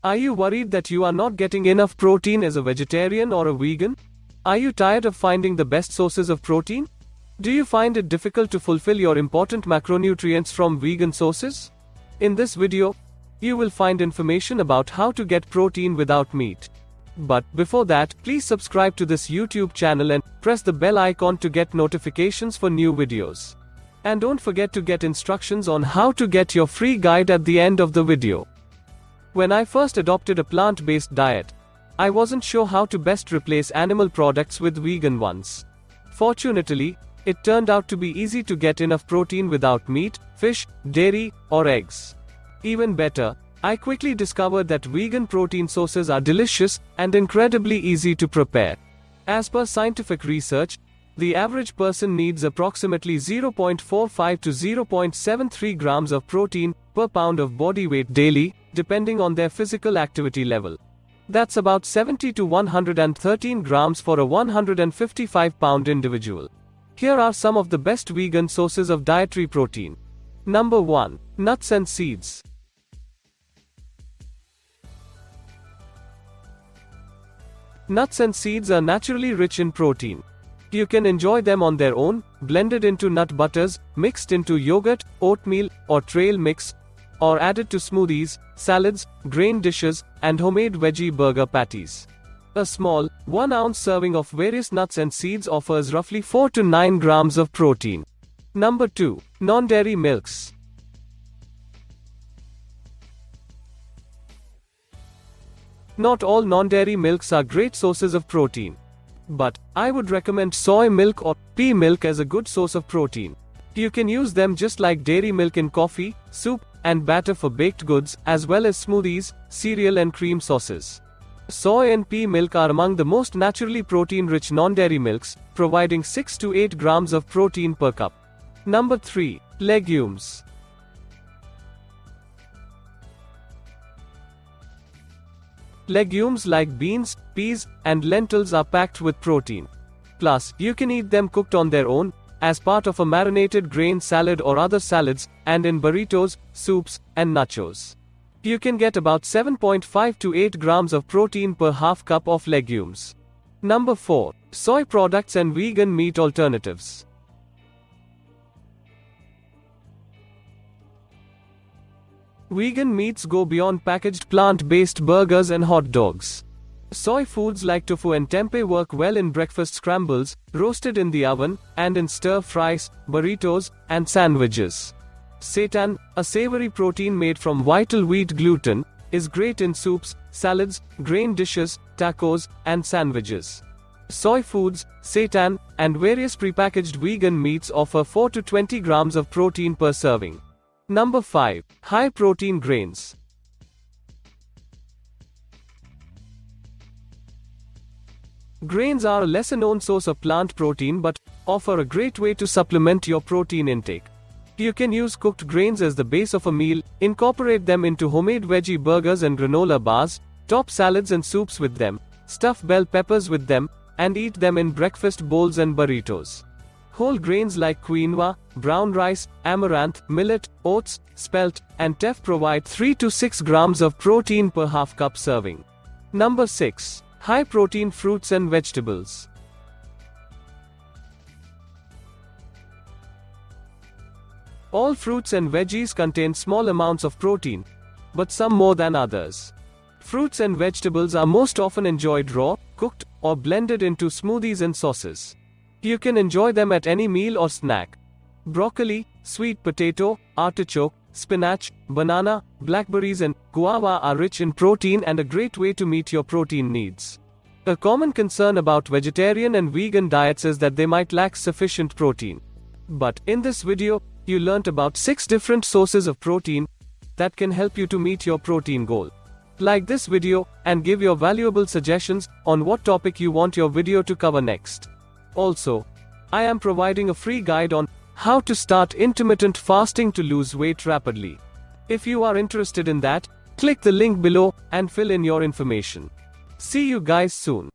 Are you worried that you are not getting enough protein as a vegetarian or a vegan? Are you tired of finding the best sources of protein? Do you find it difficult to fulfill your important macronutrients from vegan sources? In this video, you will find information about how to get protein without meat. But before that, please subscribe to this YouTube channel and press the bell icon to get notifications for new videos. And don't forget to get instructions on how to get your free guide at the end of the video. When I first adopted a plant-based diet, I wasn't sure how to best replace animal products with vegan ones. Fortunately, it turned out to be easy to get enough protein without meat, fish, dairy, or eggs. Even better, I quickly discovered that vegan protein sources are delicious and incredibly easy to prepare. As per scientific research, the average person needs approximately 0.45 to 0.73 grams of protein per pound of body weight daily, depending on their physical activity level. That's about 70 to 113 grams for a 155-pound individual. Here are some of the best vegan sources of dietary protein. Number 1. Nuts and seeds. Nuts and seeds are naturally rich in protein. You can enjoy them on their own, blended into nut butters, mixed into yogurt, oatmeal, or trail mix, or added to smoothies, salads, grain dishes, and homemade veggie burger patties. A small, 1-ounce serving of various nuts and seeds offers roughly 4 to 9 grams of protein. Number 2. Non-dairy milks. Not all non-dairy milks are great sources of protein. But I would recommend soy milk or pea milk as a good source of protein. You can use them just like dairy milk in coffee, soup, and batter for baked goods, as well as smoothies, cereal and cream sauces. Soy and pea milk are among the most naturally protein-rich non-dairy milks, providing 6 to 8 grams of protein per cup. Number 3. Legumes. Legumes like beans, peas, and lentils are packed with protein. Plus, you can eat them cooked on their own, as part of a marinated grain salad or other salads, and in burritos, soups, and nachos. You can get about 7.5 to 8 grams of protein per half cup of legumes. Number 4. Soy products and vegan meat alternatives. Vegan meats go beyond packaged plant-based burgers and hot dogs. Soy foods like tofu and tempeh work well in breakfast scrambles, roasted in the oven, and in stir-fries, burritos, and sandwiches. Seitan, a savory protein made from vital wheat gluten, is great in soups, salads, grain dishes, tacos, and sandwiches. Soy foods, seitan, and various prepackaged vegan meats offer 4 to 20 grams of protein per serving. Number 5. High-protein grains. Grains are a lesser-known source of plant protein but offer a great way to supplement your protein intake. You can use cooked grains as the base of a meal, incorporate them into homemade veggie burgers and granola bars, top salads and soups with them, stuff bell peppers with them, and eat them in breakfast bowls and burritos. Whole grains like quinoa, brown rice, amaranth, millet, oats, spelt, and teff provide 3 to 6 grams of protein per half cup serving. Number 6. High-protein fruits and vegetables. All fruits and veggies contain small amounts of protein, but some more than others. Fruits and vegetables are most often enjoyed raw, cooked, or blended into smoothies and sauces. You can enjoy them at any meal or snack. Broccoli, sweet potato, artichoke, spinach, banana, blackberries and guava are rich in protein and a great way to meet your protein needs. A common concern about vegetarian and vegan diets is that they might lack sufficient protein. But in this video, you learnt about 6 different sources of protein that can help you to meet your protein goal. Like this video and give your valuable suggestions on what topic you want your video to cover next. Also, I am providing a free guide on how to start intermittent fasting to lose weight rapidly. If you are interested in that, click the link below and fill in your information. See you guys soon.